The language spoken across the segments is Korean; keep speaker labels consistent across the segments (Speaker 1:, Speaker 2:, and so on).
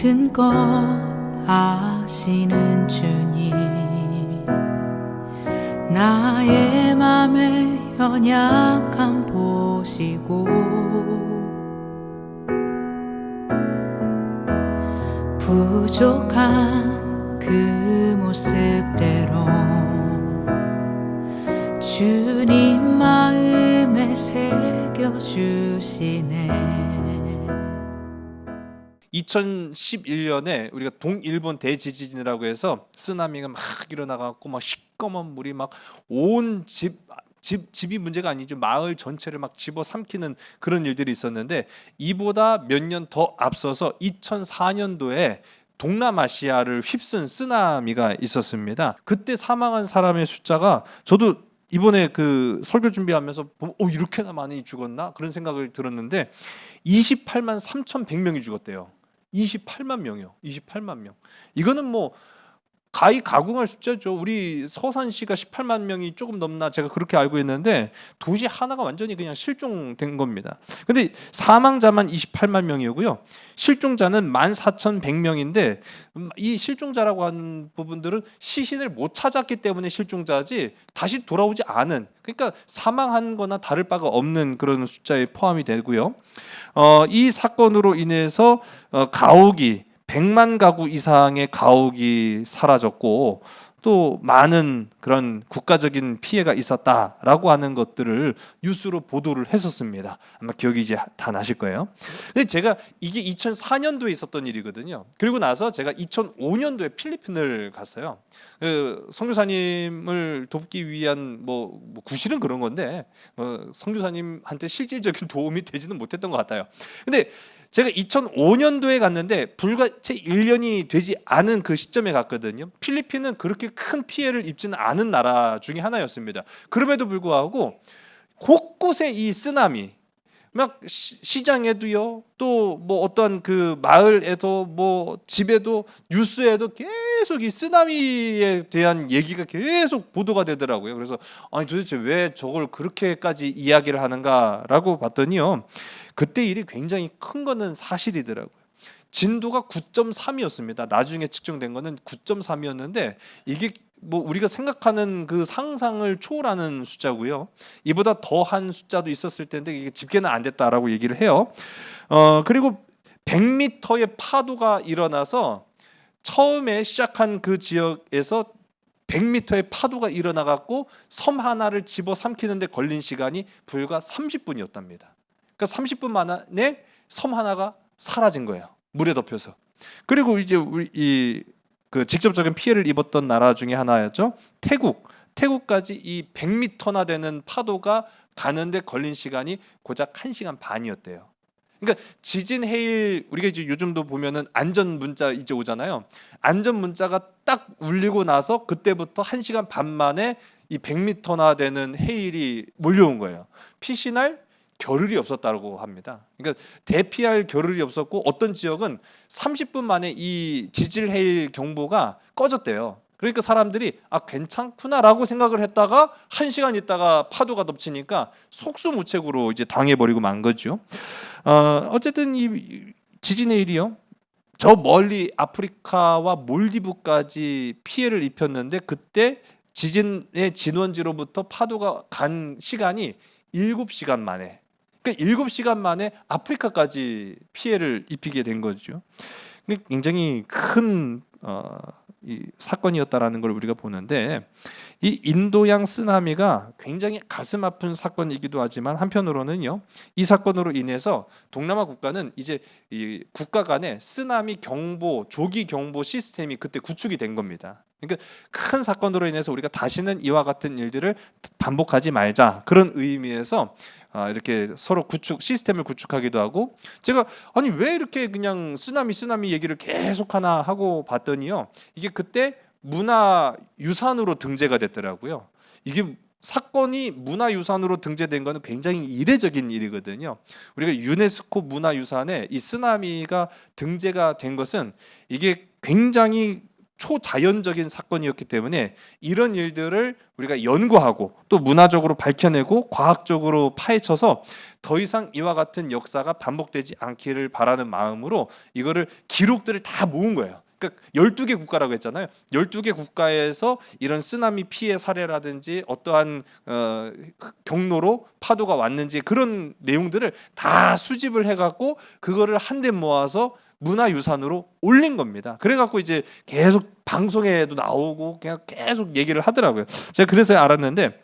Speaker 1: 모든 것 아시는 주님, 나의 맘의 연약함 보시고 부족한 그 모습대로 주님 마음에 새겨주시네.
Speaker 2: 2011년에 우리가 동일본 대지진이라고 해서 쓰나미가 막 일어나갖고 막 시꺼먼 물이 막 온 집이 문제가 아니죠. 마을 전체를 막 집어삼키는 그런 일들이 있었는데, 이보다 몇 년 더 앞서서 2004년도에 동남아시아를 휩쓴 쓰나미가 있었습니다. 그때 사망한 사람의 숫자가, 저도 이번에 그 설교 준비하면서 보면 이렇게나 많이 죽었나 그런 생각을 들었는데 28만 3,100명이 죽었대요. 28만 명이요. 28만 명. 이거는 뭐 가히 가공할 숫자죠. 우리 서산시가 18만 명이 조금 넘나 제가 그렇게 알고 있는데 도시 하나가 완전히 그냥 실종된 겁니다. 근데 사망자만 28만 명이고요. 실종자는 14,100명인데 이 실종자라고 하는 부분들은 시신을 못 찾았기 때문에 실종자지 다시 돌아오지 않은, 그러니까 사망한 거나 다를 바가 없는 그런 숫자에 포함이 되고요. 이 사건으로 인해서 가옥이 100만 가구 이상의 가옥이 사라졌고 또 많은 그런 국가적인 피해가 있었다라고 하는 것들을 뉴스로 보도를 했었습니다. 아마 기억이 이제 다 나실 거예요. 근데 제가 이게 2004년도에 있었던 일이거든요. 그리고 나서 제가 2005년도에 필리핀을 갔어요. 그 선교사님을 돕기 위한 뭐 구실은 그런 건데 선교사님한테 실질적인 도움이 되지는 못했던 것 같아요. 근데 제가 2005년도에 갔는데 불과 채 1년이 되지 않은 그 시점에 갔거든요. 필리핀은 그렇게 큰 피해를 입지는 않은 나라 중에 하나였습니다. 그럼에도 불구하고 곳곳에 이 쓰나미, 막 시장에도요, 또 뭐 어떤 그 마을에도 뭐 집에도 뉴스에도 계속 이 쓰나미에 대한 얘기가 계속 보도가 되더라고요. 그래서 아니 도대체 왜 저걸 그렇게까지 이야기를 하는가라고 봤더니요, 그때 일이 굉장히 큰 거는 사실이더라고요. 진도가 9.3이었습니다. 나중에 측정된 거는 9.3이었는데 이게 뭐 우리가 생각하는 그 상상을 초월하는 숫자고요. 이보다 더한 숫자도 있었을 텐데 이게 집계는 안 됐다라고 얘기를 해요. 그리고 100m의 파도가 일어나서 처음에 시작한 그 지역에서 100m의 파도가 일어나 갖고 섬 하나를 집어삼키는데 걸린 시간이 불과 30분이었답니다. 그러니까 30분 만에 섬 하나가 사라진 거예요. 물에 덮여서. 그리고 이제 우리 그 직접적인 피해를 입었던 나라 중에 하나였죠. 태국까지 이 100m나 되는 파도가 가는데 걸린 시간이 고작 1시간 반이었대요. 그러니까 지진 해일, 우리가 이제 요즘도 보면은 안전 문자 이제 오잖아요. 안전 문자가 딱 울리고 나서 그때부터 1시간 반 만에 이 100m나 되는 해일이 몰려온 거예요. 피신할 겨를이 없었다고 합니다. 그러니까 대피할 겨를이 없었고 어떤 지역은 30분 만에 이 지질 해일 경보가 꺼졌대요. 그러니까 사람들이 괜찮구나라고 생각을 했다가 1시간 있다가 파도가 덮치니까 속수무책으로 이제 당해버리고 만 거죠. 어쨌든 이 지진 해일이요, 저 멀리 아프리카와 몰디브까지 피해를 입혔는데 그때 지진의 진원지로부터 파도가 간 시간이 7시간 만에, 그러니까 7시간 만에 아프리카까지 피해를 입히게 된 거죠. 굉장히 큰 이 사건이었다라는 걸 우리가 보는데, 이 인도양 쓰나미가 굉장히 가슴 아픈 사건이기도 하지만 한편으로는요, 이 사건으로 인해서 동남아 국가는 이제 이 국가 간의 쓰나미 경보, 조기 경보 시스템이 그때 구축이 된 겁니다. 그러니까 큰 사건으로 인해서 우리가 다시는 이와 같은 일들을 반복하지 말자, 그런 의미에서 이렇게 서로 시스템을 구축하기도 하고, 제가 아니 왜 이렇게 그냥 쓰나미 얘기를 계속 하나 하고 봤더니요, 이게 그때 문화유산으로 등재가 됐더라고요. 이게 사건이 문화유산으로 등재된 거는 굉장히 이례적인 일이거든요. 우리가 유네스코 문화유산에 이 쓰나미가 등재가 된 것은 이게 굉장히 초자연적인 사건이었기 때문에 이런 일들을 우리가 연구하고 또 문화적으로 밝혀내고 과학적으로 파헤쳐서 더 이상 이와 같은 역사가 반복되지 않기를 바라는 마음으로 이거를 기록들을 다 모은 거예요. 그러니까 12개 국가라고 했잖아요. 12개 국가에서 이런 쓰나미 피해 사례라든지 어떠한 경로로 파도가 왔는지 그런 내용들을 다 수집을 해갖고 그거를 한데 모아서 문화유산으로 올린 겁니다. 그래갖고 이제 계속 방송에도 나오고 그냥 계속 얘기를 하더라고요. 제가 그래서 알았는데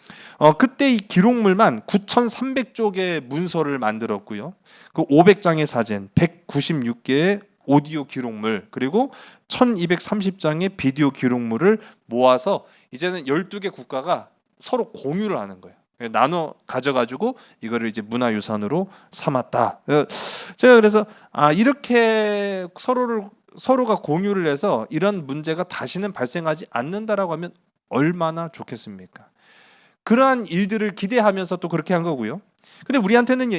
Speaker 2: 그때 이 기록물만 9,300쪽의 문서를 만들었고요. 그 500장의 사진, 196개의 오디오 기록물, 그리고 1230장의 비디오 기록물을 모아서 이제는 12개 국가가 서로 공유를 하는 거예요. 나눠 가져가지고 이거를 이제 문화유산으로 삼았다. 제가 그래서 이렇게 서로가 공유를 해서 이런 문제가 다시는 발생하지 않는다라고 하면 얼마나 좋겠습니까? 그러한 일들을 기대하면서 또 그렇게 한 거고요. 근데 우리한테는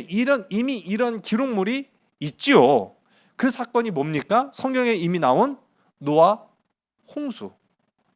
Speaker 2: 이미 이런 기록물이 있지요. 그 사건이 뭡니까? 성경에 이미 나온 노아 홍수.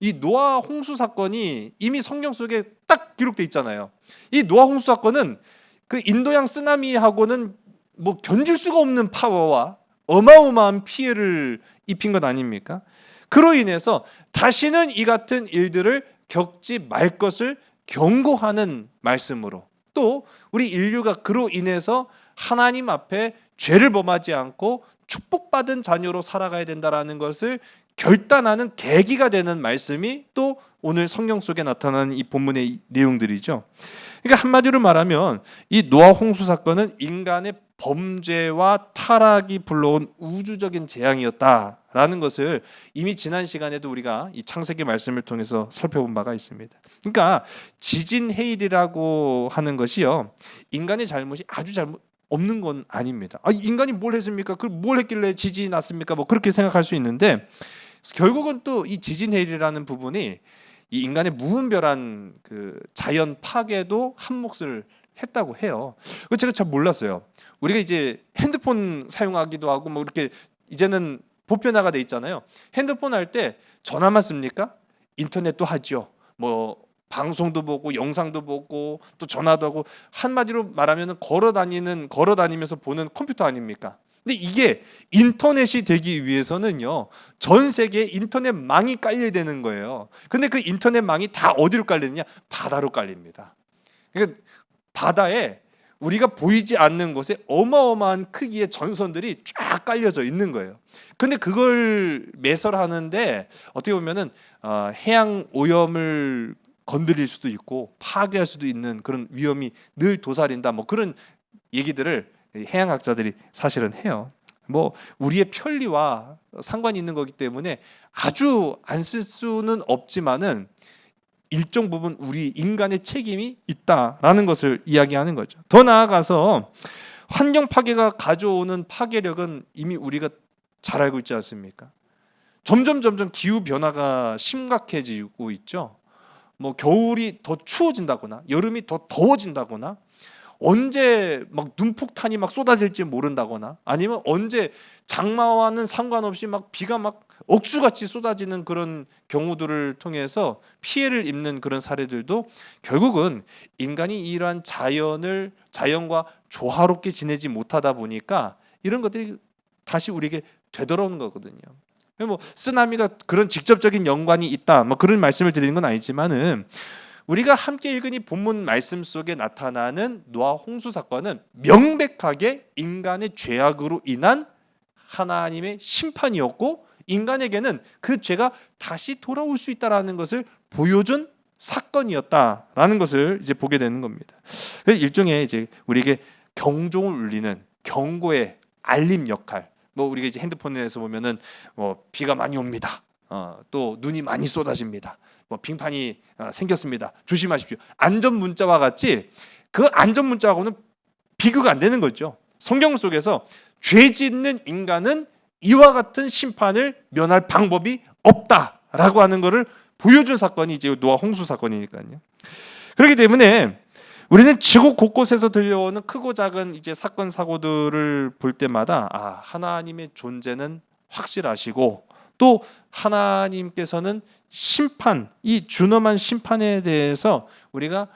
Speaker 2: 이 노아 홍수 사건이 이미 성경 속에 딱 기록돼 있잖아요. 이 노아 홍수 사건은 그 인도양 쓰나미하고는 뭐 견딜 수가 없는 파워와 어마어마한 피해를 입힌 것 아닙니까? 그로 인해서 다시는 이 같은 일들을 겪지 말 것을 경고하는 말씀으로, 또 우리 인류가 그로 인해서 하나님 앞에 죄를 범하지 않고 축복받은 자녀로 살아가야 된다라는 것을 결단하는 계기가 되는 말씀이 또 오늘 성경 속에 나타나는 이 본문의 내용들이죠. 그러니까 한마디로 말하면 이 노아 홍수 사건은 인간의 범죄와 타락이 불러온 우주적인 재앙이었다라는 것을 이미 지난 시간에도 우리가 이 창세기 말씀을 통해서 살펴본 바가 있습니다. 그러니까 지진 해일이라고 하는 것이요, 인간의 잘못이 아주 없는 건 아닙니다. 인간이 뭘 했습니까? 뭘 했길래 지진이 났습니까? 뭐 그렇게 생각할 수 있는데 결국은 또 이 지진 해일이라는 부분이 이 인간의 무분별한 그 자연 파괴도 한 몫을 했다고 해요. 제가 잘 몰랐어요. 우리가 이제 핸드폰 사용하기도 하고 뭐 이렇게 이제는 보편화가 돼 있잖아요. 핸드폰 할 때 전화만 씁니까? 인터넷도 하죠. 뭐 방송도 보고 영상도 보고 또 전화도 하고, 한마디로 말하면 걸어다니면서 보는 컴퓨터 아닙니까? 근데 이게 인터넷이 되기 위해서는요, 전 세계에 인터넷망이 깔려야 되는 거예요. 근데 그 인터넷망이 다 어디로 깔리느냐? 바다로 깔립니다. 그러니까 바다에 우리가 보이지 않는 곳에 어마어마한 크기의 전선들이 쫙 깔려져 있는 거예요. 근데 그걸 매설하는데 어떻게 보면은 해양 오염을 건드릴 수도 있고 파괴할 수도 있는 그런 위험이 늘 도사린다, 뭐 그런 얘기들을 해양학자들이 사실은 해요. 뭐 우리의 편리와 상관이 있는 거기 때문에 아주 안 쓸 수는 없지만은 일정 부분 우리 인간의 책임이 있다라는 것을 이야기하는 거죠. 더 나아가서 환경 파괴가 가져오는 파괴력은 이미 우리가 잘 알고 있지 않습니까? 점점 기후 변화가 심각해지고 있죠. 뭐 겨울이 더 추워진다거나 여름이 더 더워진다거나, 언제 막 눈폭탄이 막 쏟아질지 모른다거나, 아니면 언제 장마와는 상관없이 막 비가 막 억수같이 쏟아지는 그런 경우들을 통해서 피해를 입는 그런 사례들도 결국은 인간이 이러한 자연과 조화롭게 지내지 못하다 보니까 이런 것들이 다시 우리에게 되돌아오는 거거든요. 뭐 쓰나미가 그런 직접적인 연관이 있다, 뭐 그런 말씀을 드리는 건 아니지만은 우리가 함께 읽은 이 본문 말씀 속에 나타나는 노아 홍수 사건은 명백하게 인간의 죄악으로 인한 하나님의 심판이었고, 인간에게는 그 죄가 다시 돌아올 수 있다라는 것을 보여준 사건이었다라는 것을 이제 보게 되는 겁니다. 그래서 일종의 이제 우리에게 경종을 울리는 경고의 알림 역할. 뭐 우리가 이제 핸드폰에서 보면은 뭐 비가 많이 옵니다. 또 눈이 많이 쏟아집니다. 뭐 빙판이 생겼습니다. 조심하십시오. 안전 문자와 같이 그 안전 문자하고는 비교가 안 되는 거죠. 성경 속에서 죄 짓는 인간은 이와 같은 심판을 면할 방법이 없다라고 하는 것을 보여준 사건이 이제 노아 홍수 사건이니까요. 그렇기 때문에 우리는 지구 곳곳에서 들려오는 크고 작은 이제 사건 사고들을 볼 때마다 하나님의 존재는 확실하시고 또 하나님께서는 심판, 이 준엄한 심판에 대해서 우리가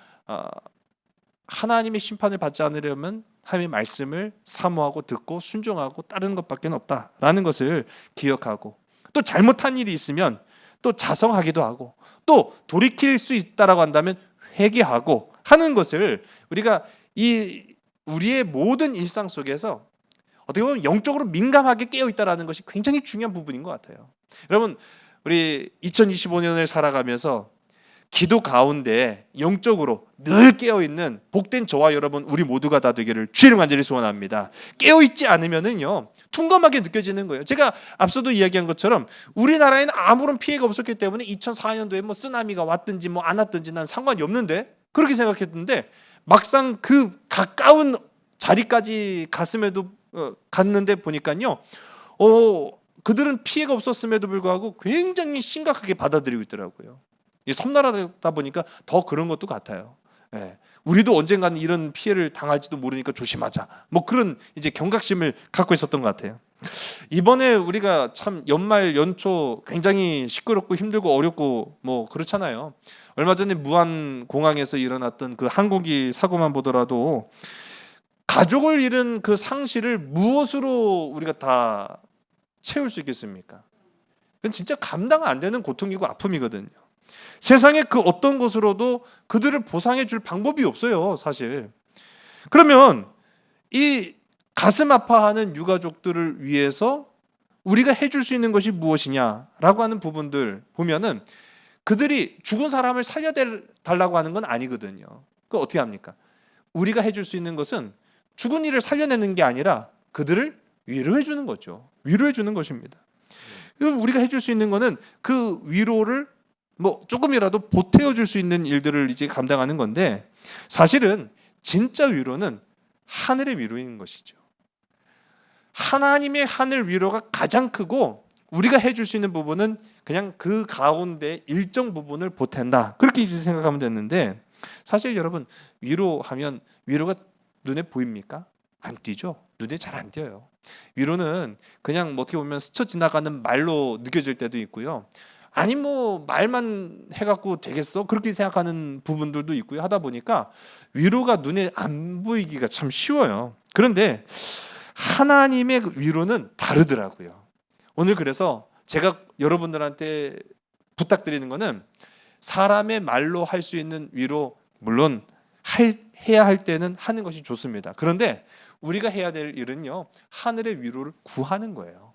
Speaker 2: 하나님의 심판을 받지 않으려면 하나님의 말씀을 사모하고 듣고 순종하고 따르는 것밖에 없다라는 것을 기억하고, 또 잘못한 일이 있으면 또 자성하기도 하고, 또 돌이킬 수 있다라고 한다면 회개하고 하는 것을 우리가 우리의 모든 일상 속에서 어떻게 보면 영적으로 민감하게 깨어 있다라는 것이 굉장히 중요한 부분인 것 같아요. 여러분, 우리 2025년을 살아가면서 기도 가운데 영적으로 늘 깨어 있는 복된 저와 여러분 우리 모두가 다 되기를 주의를 간절히 소원합니다. 깨어 있지 않으면은요 둔감하게 느껴지는 거예요. 제가 앞서도 이야기한 것처럼 우리나라에는 아무런 피해가 없었기 때문에 2004년도에 뭐 쓰나미가 왔든지 뭐 안 왔든지 난 상관이 없는데 그렇게 생각했는데, 막상 그 가까운 자리까지 갔는데 보니까요 그들은 피해가 없었음에도 불구하고 굉장히 심각하게 받아들이고 있더라고요. 섬나라다 보니까 더 그런 것도 같아요. 우리도 언젠가는 이런 피해를 당할지도 모르니까 조심하자. 뭐 그런 이제 경각심을 갖고 있었던 것 같아요. 이번에 우리가 참 연말 연초 굉장히 시끄럽고 힘들고 어렵고 뭐 그렇잖아요. 얼마 전에 무안 공항에서 일어났던 그 항공기 사고만 보더라도 가족을 잃은 그 상실을 무엇으로 우리가 다 채울 수 있겠습니까? 그건 진짜 감당 안 되는 고통이고 아픔이거든요. 세상의 그 어떤 것으로도 그들을 보상해 줄 방법이 없어요, 사실. 그러면 이 가슴 아파하는 유가족들을 위해서 우리가 해줄 수 있는 것이 무엇이냐라고 하는 부분들 보면은 그들이 죽은 사람을 살려달라고 하는 건 아니거든요. 그거 어떻게 합니까? 우리가 해줄 수 있는 것은 죽은 이를 살려내는 게 아니라 그들을 위로해 주는 거죠. 위로해 주는 것입니다. 우리가 해줄 수 있는 거는 그 위로를 뭐 조금이라도 보태어 줄 수 있는 일들을 이제 감당하는 건데, 사실은 진짜 위로는 하늘의 위로인 것이죠. 하나님의 하늘 위로가 가장 크고 우리가 해줄 수 있는 부분은 그냥 그 가운데 일정 부분을 보탠다, 그렇게 이제 생각하면 되는데, 사실 여러분 위로하면 위로가 눈에 보입니까? 안 띄죠. 눈에 잘 안 띄어요. 위로는 그냥 뭐 어떻게 보면 스쳐 지나가는 말로 느껴질 때도 있고요. 아니 뭐 말만 해갖고 되겠어? 그렇게 생각하는 부분들도 있고요. 하다 보니까 위로가 눈에 안 보이기가 참 쉬워요. 그런데 하나님의 위로는 다르더라고요. 오늘 그래서 제가 여러분들한테 부탁드리는 거는, 사람의 말로 할 수 있는 위로 물론 해야 할 때는 하는 것이 좋습니다. 그런데 우리가 해야 될 일은요, 하늘의 위로를 구하는 거예요.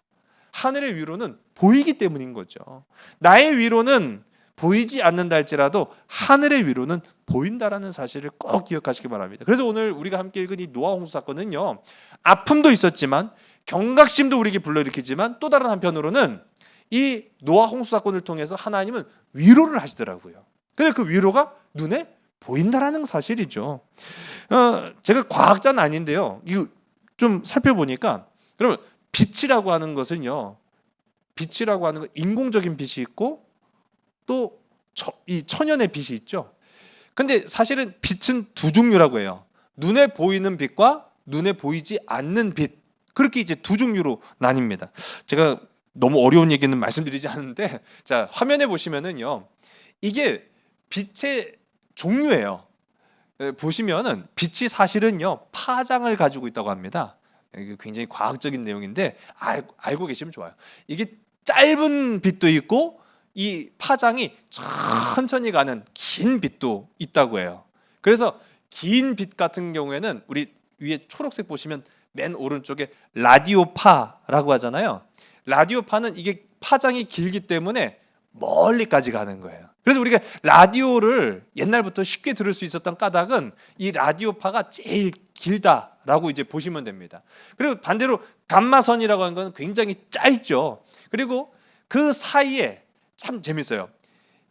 Speaker 2: 하늘의 위로는 보이기 때문인 거죠. 나의 위로는 보이지 않는다 할지라도 하늘의 위로는 보인다라는 사실을 꼭 기억하시기 바랍니다. 그래서 오늘 우리가 함께 읽은 이 노아 홍수 사건은요, 아픔도 있었지만 경각심도 우리에게 불러일으키지만 또 다른 한편으로는 이 노아 홍수 사건을 통해서 하나님은 위로를 하시더라고요. 근데 그 위로가 눈에 보인다라는 사실이죠. 제가 과학자는 아닌데요, 이거 좀 살펴보니까, 그러면 빛이라고 하는 것은요, 빛이라고 하는 건 인공적인 빛이 있고 또 이 천연의 빛이 있죠. 근데 사실은 빛은 두 종류라고 해요. 눈에 보이는 빛과 눈에 보이지 않는 빛, 그렇게 이제 두 종류로 나뉩니다. 제가 너무 어려운 얘기는 말씀드리지 않는데, 자 화면에 보시면은요, 이게 빛의 종류예요. 보시면은 빛이 사실은요 파장을 가지고 있다고 합니다. 이게 굉장히 과학적인 내용인데 알고 계시면 좋아요. 이게 짧은 빛도 있고 이 파장이 천천히 가는 긴 빛도 있다고 해요. 그래서 긴 빛 같은 경우에는 우리 위에 초록색 보시면 맨 오른쪽에 라디오파라고 하잖아요. 라디오파는 이게 파장이 길기 때문에 멀리까지 가는 거예요. 그래서 우리가 라디오를 옛날부터 쉽게 들을 수 있었던 까닭은 이 라디오파가 제일 길다라고 이제 보시면 됩니다. 그리고 반대로 감마선이라고 하는 건 굉장히 짧죠. 그리고 그 사이에 참 재밌어요.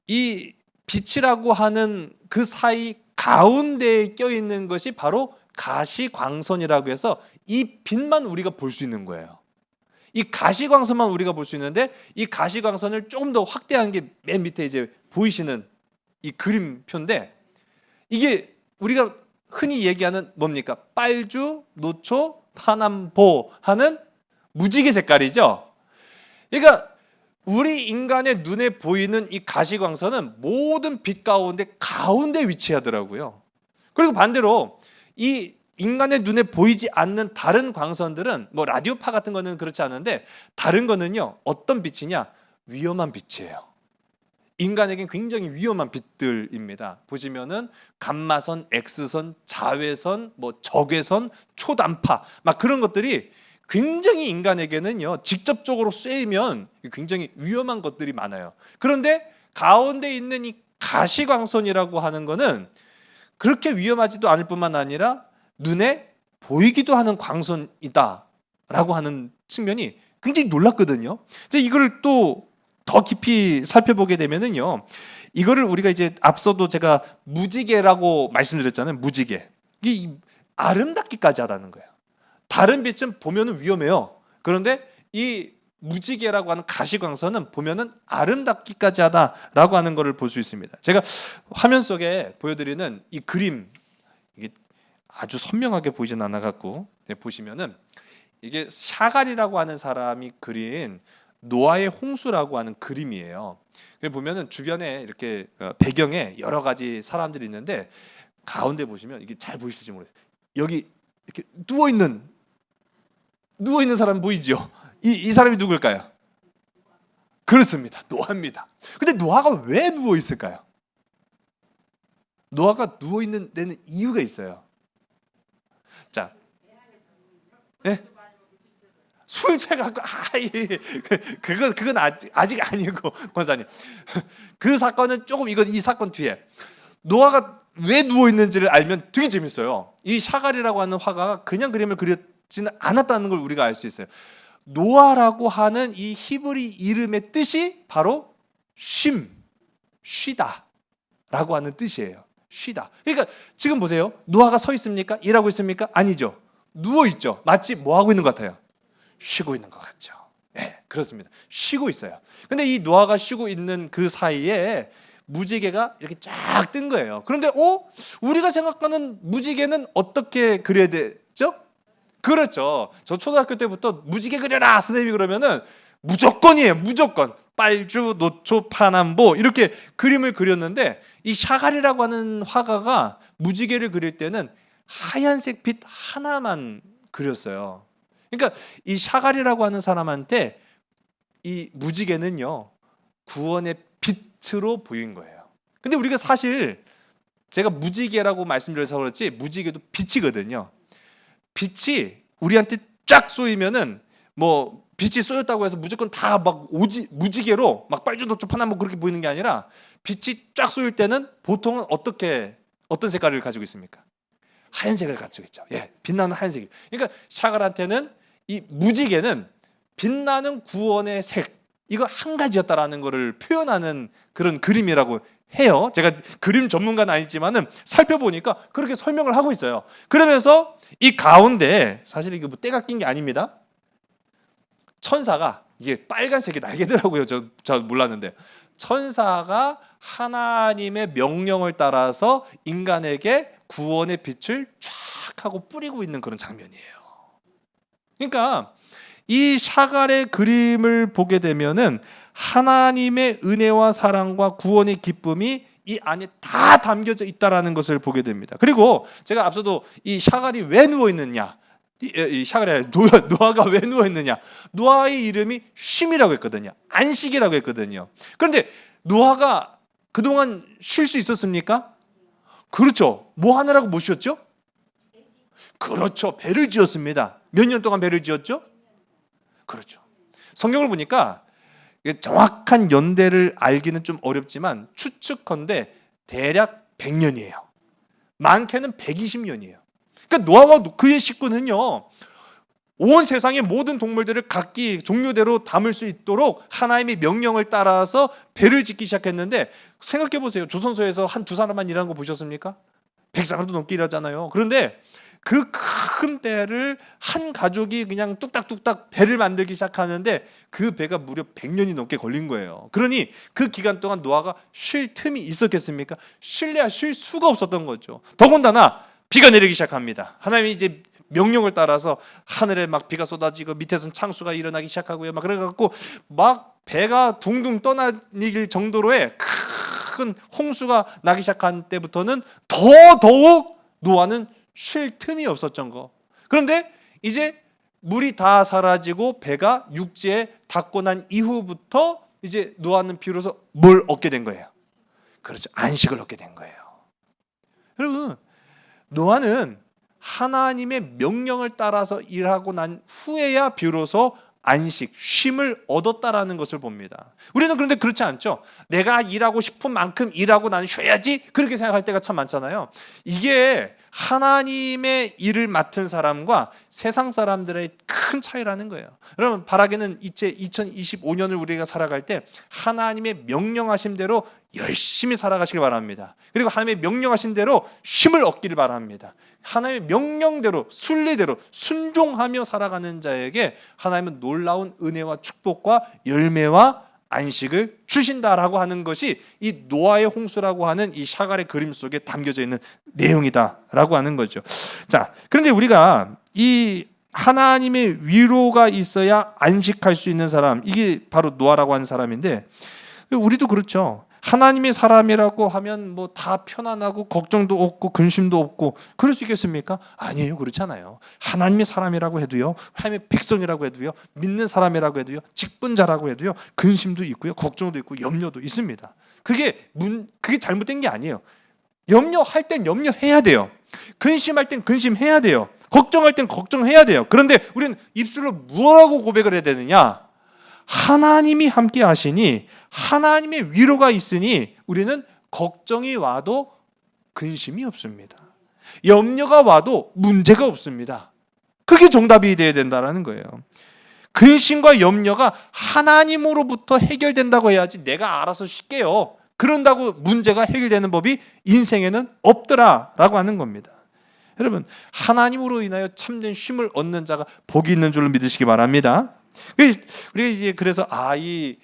Speaker 2: 이 빛이라고 하는 그 사이 가운데에 껴있는 것이 바로 가시광선이라고 해서 이 빛만 우리가 볼 수 있는 거예요. 이 가시광선만 우리가 볼 수 있는데, 이 가시광선을 조금 더 확대한 게 맨 밑에 이제 보이시는 이 그림표인데, 이게 우리가 흔히 얘기하는 뭡니까? 빨주, 노초, 파남보 하는 무지개 색깔이죠. 그러니까 우리 인간의 눈에 보이는 이 가시광선은 모든 빛 가운데 위치하더라고요. 그리고 반대로 이 인간의 눈에 보이지 않는 다른 광선들은 뭐 라디오파 같은 거는 그렇지 않은데 다른 거는요 어떤 빛이냐? 위험한 빛이에요. 인간에겐 굉장히 위험한 빛들입니다. 보시면은 감마선, X선, 자외선, 뭐 적외선, 초단파 막 그런 것들이 굉장히 인간에게는요 직접적으로 쐬면 굉장히 위험한 것들이 많아요. 그런데 가운데 있는 이 가시광선이라고 하는 거는 그렇게 위험하지도 않을 뿐만 아니라 눈에 보이기도 하는 광선이다라고 하는 측면이 굉장히 놀랍거든요. 근데 이걸 또 더 깊이 살펴보게 되면은요, 이거를 우리가 이제 앞서도 제가 무지개라고 말씀드렸잖아요. 무지개. 이게 아름답기까지 하다는 거예요. 다른 빛은 보면은 위험해요. 그런데 이 무지개라고 하는 가시광선은 보면은 아름답기까지 하다라고 하는 것을 볼 수 있습니다. 제가 화면 속에 보여드리는 이 그림 이게 아주 선명하게 보이진 않아 갖고 보시면은 이게 샤갈이라고 하는 사람이 그린 노아의 홍수라고 하는 그림이에요. 보면은 주변에 이렇게 배경에 여러 가지 사람들이 있는데 가운데 보시면 이게 잘 보이실지 모르겠어요. 여기 이렇게 누워 있는 사람 보이죠? 이 사람이 누굴까요? 그렇습니다. 노아입니다. 근데 노아가 왜 누워 있을까요? 노아가 누워 있는 데는 이유가 있어요. 자, 네? 술 취해갖고 그건 아직 아니고 권사님 그 사건은 조금 이 사건 뒤에 노아가 왜 누워 있는지를 알면 되게 재밌어요. 이 샤갈이라고 하는 화가가 그냥 그림을 그렸지는 않았다는 걸 우리가 알 수 있어요. 노아라고 하는 이 히브리 이름의 뜻이 바로 쉬다라고 하는 뜻이에요. 쉬다. 그러니까 지금 보세요. 노아가 서 있습니까? 일하고 있습니까? 아니죠. 누워 있죠. 마치 뭐 하고 있는 것 같아요? 쉬고 있는 것 같죠. 네, 그렇습니다. 쉬고 있어요. 근데 이 노아가 쉬고 있는 그 사이에 무지개가 이렇게 쫙 뜬 거예요. 그런데 우리가 생각하는 무지개는 어떻게 그려야 되죠? 그렇죠. 저 초등학교 때부터 무지개 그려라 선생님이 그러면은 무조건이에요. 무조건 빨주, 노초, 파남보 이렇게 그림을 그렸는데 이 샤갈이라고 하는 화가가 무지개를 그릴 때는 하얀색 빛 하나만 그렸어요. 그러니까 이 샤갈이라고 하는 사람한테 이 무지개는요 구원의 빛으로 보인 거예요. 근데 우리가 사실 제가 무지개라고 말씀드려서 그렇지 무지개도 빛이거든요. 빛이 우리한테 쫙 쏘이면은 뭐 빛이 쏘였다고 해서 무조건 다 막 무지개로 막 빨주 노초 파남보 그렇게 보이는 게 아니라 빛이 쫙 쏘일 때는 보통은 어떤 색깔을 가지고 있습니까? 하얀색을 가지고 있죠. 예, 빛나는 하얀색이. 그러니까 샤갈한테는 이 무지개는 빛나는 구원의 색 이거 한 가지였다라는 것을 표현하는 그런 그림이라고 해요. 제가 그림 전문가는 아니지만은 살펴보니까 그렇게 설명을 하고 있어요. 그러면서 이 가운데 사실 이게 뭐 때가 낀 게 아닙니다. 천사가 이게 빨간색이 날개더라고요. 저 몰랐는데 천사가 하나님의 명령을 따라서 인간에게 구원의 빛을 쫙 하고 뿌리고 있는 그런 장면이에요. 그러니까 이 샤갈의 그림을 보게 되면은 하나님의 은혜와 사랑과 구원의 기쁨이 이 안에 다 담겨져 있다라는 것을 보게 됩니다. 그리고 제가 앞서도 이 샤갈이 왜 누워 있느냐, 이 샤갈이 노아가 왜 누워 있느냐, 노아의 이름이 쉼이라고 했거든요. 안식이라고 했거든요. 그런데 노아가 그동안 쉴 수 있었습니까? 그렇죠. 뭐 하느라고 못 쉬었죠? 그렇죠. 배를 지었습니다. 몇 년 동안 배를 지었죠? 그렇죠. 성경을 보니까 정확한 연대를 알기는 좀 어렵지만 추측컨대 대략 100년이에요. 많게는 120년이에요. 그러니까 노아와 그의 식구는요 온 세상의 모든 동물들을 각기 종류대로 담을 수 있도록 하나님의 명령을 따라서 배를 짓기 시작했는데 생각해 보세요. 조선소에서 한 두 사람만 일하는 거 보셨습니까? 100사람도 넘게 일하잖아요. 그런데 그 큰 배를 한 가족이 그냥 뚝딱뚝딱 배를 만들기 시작하는데 그 배가 무려 100년이 넘게 걸린 거예요. 그러니 그 기간 동안 노아가 쉴 틈이 있었겠습니까? 쉴래야 쉴 수가 없었던 거죠. 더군다나 비가 내리기 시작합니다. 하나님이 이제 명령을 따라서 하늘에 막 비가 쏟아지고 밑에서는 창수가 일어나기 시작하고요. 막 그래갖고 막 배가 둥둥 떠다닐 정도로의 큰 홍수가 나기 시작한 때부터는 더더욱 노아는 쉴 틈이 없었던 거. 그런데 이제 물이 다 사라지고 배가 육지에 닿고 난 이후부터 이제 노아는 비로소 뭘 얻게 된 거예요? 그렇죠. 안식을 얻게 된 거예요. 여러분, 노아는 하나님의 명령을 따라서 일하고 난 후에야 비로소 안식, 쉼을 얻었다라는 것을 봅니다. 우리는 그런데 그렇지 않죠. 내가 일하고 싶은 만큼 일하고 나는 쉬어야지, 그렇게 생각할 때가 참 많잖아요. 이게 하나님의 일을 맡은 사람과 세상 사람들의 큰 차이라는 거예요. 여러분, 바라기는 이제 2025년을 우리가 살아갈 때 하나님의 명령하신 대로 열심히 살아가시길 바랍니다. 그리고 하나님의 명령하신 대로 쉼을 얻기를 바랍니다. 하나님의 명령대로 순리대로 순종하며 살아가는 자에게 하나님은 놀라운 은혜와 축복과 열매와 안식을 주신다라고 하는 것이 이 노아의 홍수라고 하는 이 샤갈의 그림 속에 담겨져 있는 내용이다라고 하는 거죠. 자, 그런데 우리가 이 하나님의 위로가 있어야 안식할 수 있는 사람, 이게 바로 노아라고 하는 사람인데, 우리도 그렇죠. 하나님의 사람이라고 하면 뭐 다 편안하고 걱정도 없고 근심도 없고 그럴 수 있겠습니까? 아니에요. 그렇지 않아요. 하나님의 사람이라고 해도요, 하나님의 백성이라고 해도요, 믿는 사람이라고 해도요, 직분자라고 해도요, 근심도 있고요, 걱정도 있고 염려도 있습니다. 그게 잘못된 게 아니에요. 염려할 땐 염려해야 돼요. 근심할 땐 근심해야 돼요. 걱정할 땐 걱정해야 돼요. 그런데 우리는 입술로 뭐라고 고백을 해야 되느냐? 하나님이 함께 하시니, 하나님의 위로가 있으니 우리는 걱정이 와도 근심이 없습니다. 염려가 와도 문제가 없습니다. 그게 정답이 되어야 된다는 거예요. 근심과 염려가 하나님으로부터 해결된다고 해야지 내가 알아서 쉽게요, 그런다고 문제가 해결되는 법이 인생에는 없더라라고 하는 겁니다. 여러분, 하나님으로 인하여 참된 쉼을 얻는 자가 복이 있는 줄로 믿으시기 바랍니다. 우리가 이제 그래서 이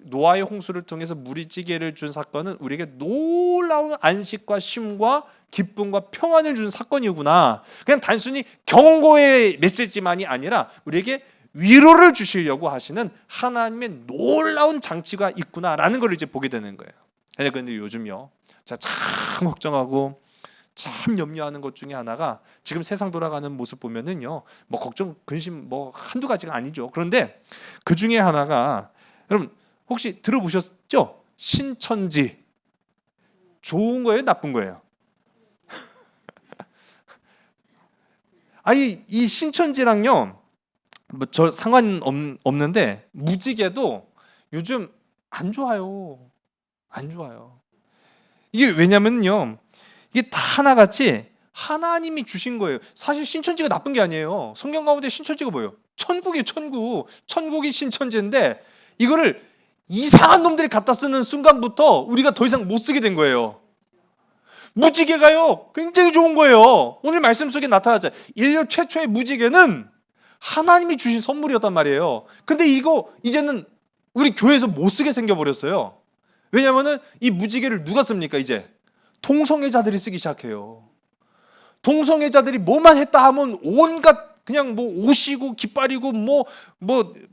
Speaker 2: 노아의 홍수를 통해서 무리지게를 준 사건은 우리에게 놀라운 안식과 쉼과 기쁨과 평안을 준 사건이구나. 그냥 단순히 경고의 메시지만이 아니라 우리에게 위로를 주시려고 하시는 하나님의 놀라운 장치가 있구나라는 걸 이제 보게 되는 거예요. 그런데 요즘요, 참 걱정하고 참 염려하는 것 중에 하나가 지금 세상 돌아가는 모습 보면은요, 뭐 걱정, 근심 뭐 한두 가지가 아니죠. 그런데 그 중에 하나가, 여러분 혹시 들어보셨죠? 신천지. 좋은 거예요, 나쁜 거예요? 이 신천지랑요, 뭐 저 상관없는데 무지개도 요즘 안 좋아요. 안 좋아요. 이게 왜냐면요, 이게 다 하나같이 하나님이 주신 거예요. 사실 신천지가 나쁜 게 아니에요. 성경 가운데 신천지가 뭐예요? 천국이에요. 천국. 천국이 신천지인데 이거를 이상한 놈들이 갖다 쓰는 순간부터 우리가 더 이상 못 쓰게 된 거예요. 무지개가요, 굉장히 좋은 거예요. 오늘 말씀 속에 나타나죠. 인류 최초의 무지개는 하나님이 주신 선물이었단 말이에요. 근데 이거 이제는 우리 교회에서 못 쓰게 생겨버렸어요. 왜냐하면 이 무지개를 누가 씁니까? 이제 동성애자들이 쓰기 시작해요. 동성애자들이 뭐만 했다 하면 온갖 그냥 뭐 옷이고 깃발이고 뭐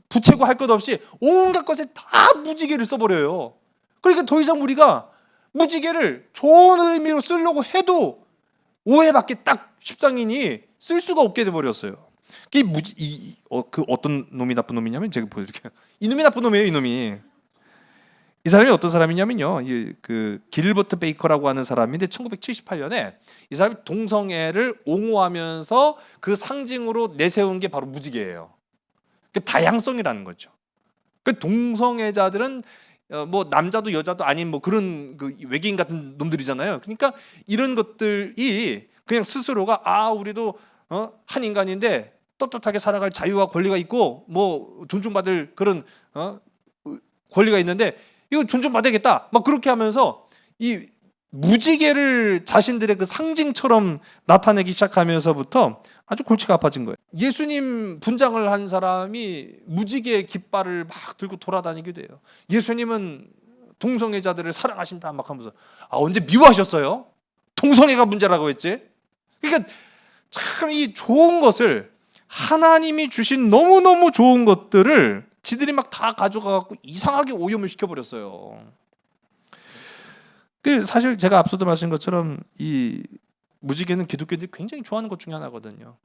Speaker 2: 부채고 할 것 없이 온갖 것에 다 무지개를 써버려요. 그러니까 더 이상 우리가 무지개를 좋은 의미로 쓰려고 해도 오해받기 딱 십상이니 쓸 수가 없게 돼버렸어요. 그 어떤 놈이 나쁜 놈이냐면, 제가 보여드릴게요. 이놈이 나쁜 놈이에요. 이 사람이 어떤 사람이냐면요, 그 길버트 베이커라고 하는 사람인데 1978년에 이 사람이 동성애를 옹호하면서 그 상징으로 내세운 게 바로 무지개예요. 그 다양성이라는 거죠. 그 동성애자들은 뭐 남자도 여자도 아닌 뭐 그런 그 외계인 같은 놈들이잖아요. 그러니까 이런 것들이 그냥 스스로가 우리도 한 인간인데 떳떳하게 살아갈 자유와 권리가 있고 뭐 존중받을 그런 권리가 있는데 이거 존중받아야겠다, 막 그렇게 하면서 이 무지개를 자신들의 그 상징처럼 나타내기 시작하면서부터 아주 골치가 아파진 거예요. 예수님 분장을 한 사람이 무지개 깃발을 막 들고 돌아다니게 돼요. 예수님은 동성애자들을 사랑하신다 막 하면서 언제 미워하셨어요? 동성애가 문제라고 했지? 그러니까 참 이 좋은 것을, 하나님이 주신 너무너무 좋은 것들을 지들이 막 다 가져가갖고 이상하게 오염을 시켜버렸어요. 그 사실 제가 앞서도 말씀드린 것처럼 이 무지개는 기독교인들이 굉장히 좋아하는 것 중에 하나거든요.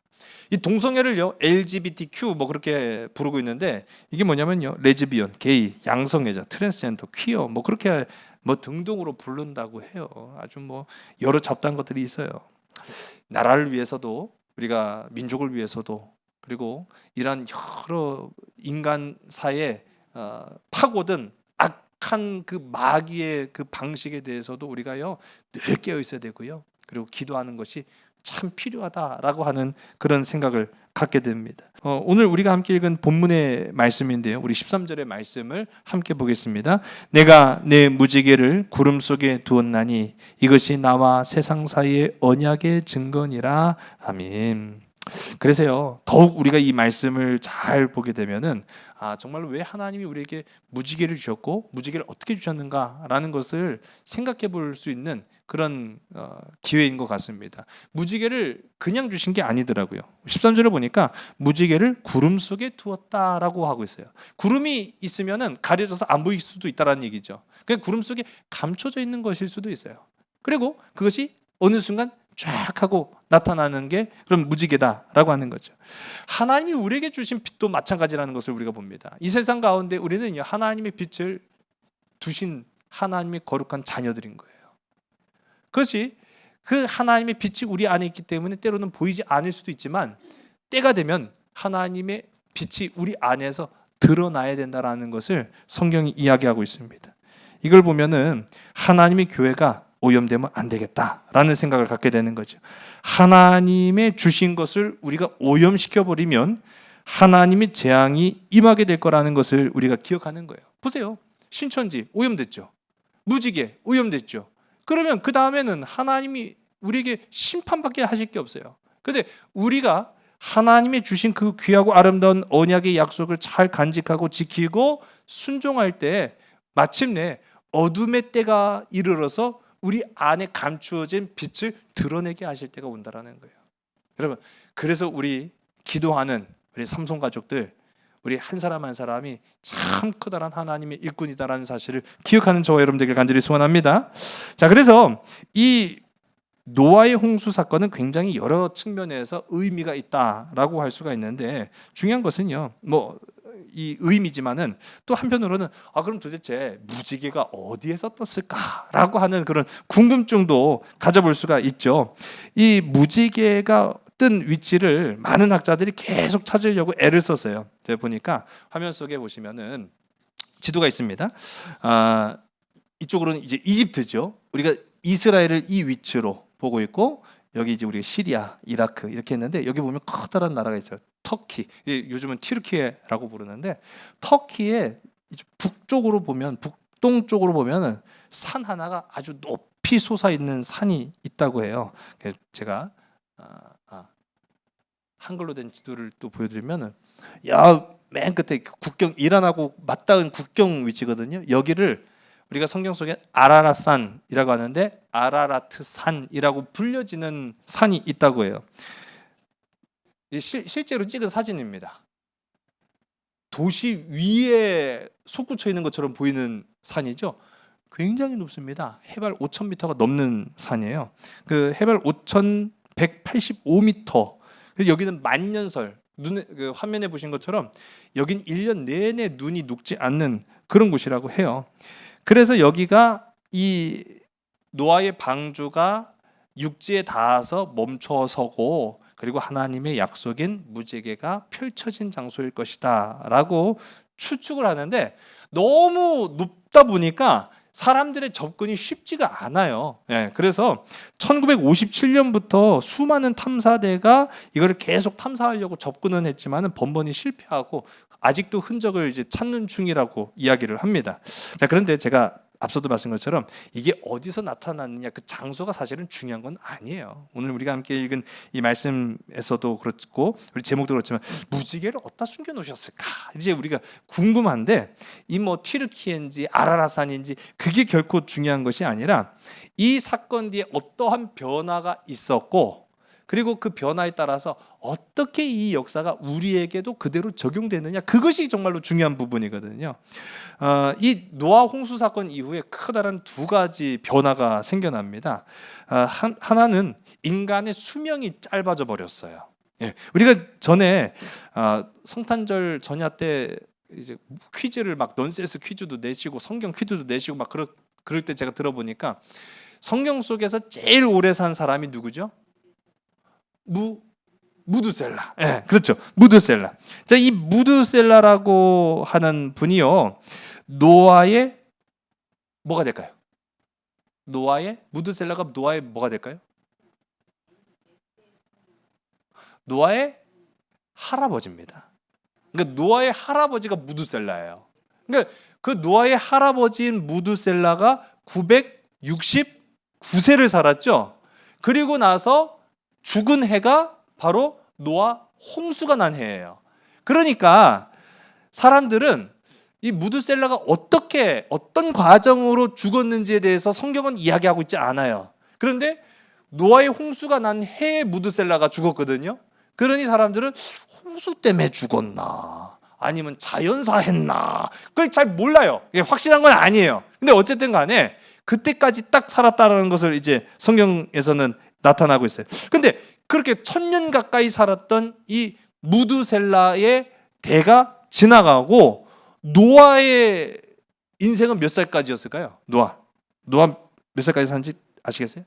Speaker 2: 이 동성애를요 LGBTQ 뭐 그렇게 부르고 있는데 이게 뭐냐면요 레즈비언, 게이, 양성애자, 트랜스젠더, 퀴어 뭐 그렇게 뭐 등등으로 부른다고 해요. 아주 뭐 여러 잡다한 것들이 있어요. 나라를 위해서도 우리가 민족을 위해서도 그리고 이런 여러 인간사에 파고든 악한 그 마귀의 그 방식에 대해서도 우리가요 늘 깨어 있어야 되고요. 그리고 기도하는 것이 참 필요하다라고 하는 그런 생각을 갖게 됩니다. 오늘 우리가 함께 읽은 본문의 말씀인데요. 우리 13절의 말씀을 함께 보겠습니다. 내가 내 무지개를 구름 속에 두었나니 이것이 나와 세상 사이의 언약의 증거니라. 아멘. 그래서요 더욱 우리가 이 말씀을 잘 보게 되면은 정말로 왜 하나님이 우리에게 무지개를 주셨고 무지개를 어떻게 주셨는가라는 것을 생각해 볼 수 있는 그런 기회인 것 같습니다. 무지개를 그냥 주신 게 아니더라고요. 13절에 보니까 무지개를 구름 속에 두었다라고 하고 있어요. 구름이 있으면은 가려져서 안 보일 수도 있다라는 얘기죠. 그 구름 속에 감춰져 있는 것일 수도 있어요. 그리고 그것이 어느 순간 쫙 하고 나타나는 게 그럼 무지개다라고 하는 거죠. 하나님이 우리에게 주신 빛도 마찬가지라는 것을 우리가 봅니다. 이 세상 가운데 우리는 하나님의 빛을 두신 하나님의 거룩한 자녀들인 거예요. 그것이 그 하나님의 빛이 우리 안에 있기 때문에 때로는 보이지 않을 수도 있지만 때가 되면 하나님의 빛이 우리 안에서 드러나야 된다라는 것을 성경이 이야기하고 있습니다. 이걸 보면은 하나님의 교회가 오염되면 안 되겠다라는 생각을 갖게 되는 거죠. 하나님의 주신 것을 우리가 오염시켜버리면 하나님의 재앙이 임하게 될 거라는 것을 우리가 기억하는 거예요. 보세요. 신천지 오염됐죠. 무지개 오염됐죠. 그러면 그 다음에는 하나님이 우리에게 심판밖에 하실 게 없어요. 그런데 우리가 하나님의 주신 그 귀하고 아름다운 언약의 약속을 잘 간직하고 지키고 순종할 때 마침내 어둠의 때가 이르러서 우리 안에 감추어진 빛을 드러내게 하실 때가 온다라는 거예요. 여러분, 그래서 우리 기도하는 우리 삼손 가족들, 우리 한 사람 한 사람이 참 커다란 하나님의 일꾼이다라는 사실을 기억하는 저와 여러분들에게 간절히 소원합니다. 자, 그래서 이 노아의 홍수 사건은 굉장히 여러 측면에서 의미가 있다라고 할 수가 있는데 중요한 것은요, 이 의미지만은 또 한편으로는 그럼 도대체 무지개가 어디에서 떴을까라고 하는 그런 궁금증도 가져볼 수가 있죠. 이 무지개가 뜬 위치를 많은 학자들이 계속 찾으려고 애를 썼어요. 제가 보니까 화면 속에 보시면은 지도가 있습니다. 이쪽으로는 이제 이집트죠. 우리가 이스라엘을 이 위치로 보고 있고 여기 이제 우리가 시리아, 이라크 이렇게 했는데 여기 보면 커다란 나라가 있어요. 터키. 요즘은 튀르키예라고 부르는데 터키의 북쪽으로 보면 북동쪽으로 보면은 산 하나가 아주 높이 솟아 있는 산이 있다고 해요. 제가 한글로 된 지도를 또 보여드리면은 맨 끝에 국경 이란하고 맞닿은 국경 위치거든요. 여기를 우리가 성경 속에 아라랏산이라고 하는데 아라라트 산이라고 불려지는 산이 있다고 해요. 실제로 찍은 사진입니다. 도시 위에 솟구쳐 있는 것처럼 보이는 산이죠. 굉장히 높습니다. 해발 5,000m가 넘는 산이에요. 그 해발 5,185m. 그리고 여기는 만년설. 그 화면에 보신 것처럼 여긴 1년 내내 눈이 녹지 않는 그런 곳이라고 해요. 그래서 여기가 이 노아의 방주가 육지에 닿아서 멈춰서고 그리고 하나님의 약속인 무지개가 펼쳐진 장소일 것이다 라고 추측을 하는데 너무 높다 보니까 사람들의 접근이 쉽지가 않아요. 그래서 1957년부터 수많은 탐사대가 이거를 계속 탐사하려고 접근은 했지만 번번이 실패하고 아직도 흔적을 이제 찾는 중이라고 이야기를 합니다. 자, 그런데 제가 앞서도 말씀드린 것처럼 이게 어디서 나타났느냐 그 장소가 사실은 중요한 건 아니에요. 오늘 우리가 함께 읽은 이 말씀에서도 그렇고 우리 제목도 그렇지만 무지개를 어디다 숨겨 놓으셨을까 이제 우리가 궁금한데 이 튀르키예인지 아라랏산인지 그게 결코 중요한 것이 아니라 이 사건 뒤에 어떠한 변화가 있었고 그리고 그 변화에 따라서 어떻게 이 역사가 우리에게도 그대로 적용되느냐, 그것이 정말로 중요한 부분이거든요. 이 노아 홍수 사건 이후에 커다란 두 가지 변화가 생겨납니다. 하나는 인간의 수명이 짧아져 버렸어요. 예, 우리가 전에 성탄절 전야 때 이제 퀴즈를 막 넌센스 퀴즈도 내시고 성경 퀴즈도 내시고 막 그럴 때 제가 들어보니까 성경 속에서 제일 오래 산 사람이 누구죠? 무드셀라. 예, 그렇죠. 무드셀라. 자, 이 무드셀라라고 하는 분이요, 노아의 뭐가 될까요? 무드셀라가 노아의 뭐가 될까요? 노아의 할아버지입니다. 그러니까 노아의 할아버지가 무드셀라예요. 그러니까 그 노아의 할아버지인 무드셀라가 969세를 살았죠. 그리고 나서 죽은 해가 바로 노아 홍수가 난 해예요. 그러니까 사람들은 이 무드셀라가 어떤 과정으로 죽었는지에 대해서 성경은 이야기하고 있지 않아요. 그런데 노아의 홍수가 난 해에 무드셀라가 죽었거든요. 그러니 사람들은 홍수 때문에 죽었나 아니면 자연사 했나 그걸 잘 몰라요. 이게 확실한 건 아니에요. 근데 어쨌든 간에 그때까지 딱 살았다는 것을 이제 성경에서는 나타나고 있어요. 근데 그렇게 1000년 가까이 살았던 이 무드셀라의 대가 지나가고 노아의 인생은 몇 살까지였을까요? 노아 몇 살까지 산지 아시겠어요?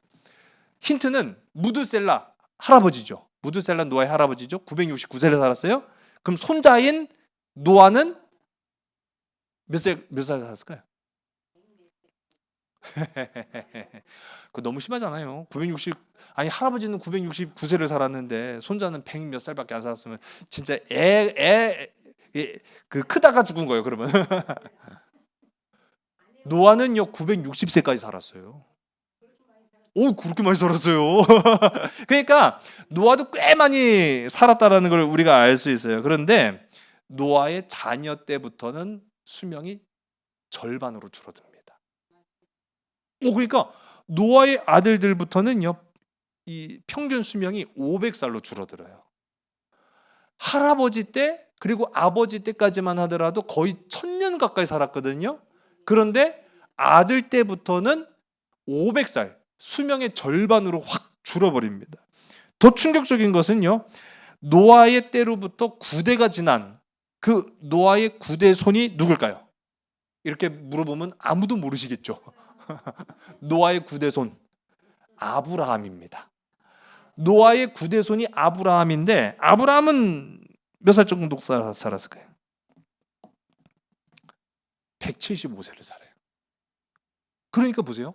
Speaker 2: 힌트는 무드셀라 할아버지죠. 무드셀라 노아의 할아버지죠. 969세를 살았어요. 그럼 손자인 노아는 몇 살 살았을까요? 그거 너무 심하잖아요. 할아버지는 969세를 살았는데 손자는 100 몇 살밖에 안 살았으면 진짜 그 크다가 죽은 거예요. 그러면 노아는요 960세까지 살았어요. 오, 그렇게 많이 살았어요. 그러니까 노아도 꽤 많이 살았다라는 걸 우리가 알 수 있어요. 그런데 노아의 자녀 때부터는 수명이 절반으로 줄어듭니다. 그러니까 노아의 아들들부터는요, 이 평균 수명이 500살로 줄어들어요. 할아버지 때 그리고 아버지 때까지만 하더라도 거의 1000년 가까이 살았거든요. 그런데 아들 때부터는 500살, 수명의 절반으로 확 줄어버립니다. 더 충격적인 것은요, 노아의 때로부터 9대가 지난 그 노아의 9대 손이 누굴까요? 이렇게 물어보면 아무도 모르시겠죠. 노아의 9대 손 아브라함입니다. 노아의 9대 손이 아브라함인데, 아브라함은 몇 살 정도 살았을까요? 175세를 살아요. 그러니까 보세요.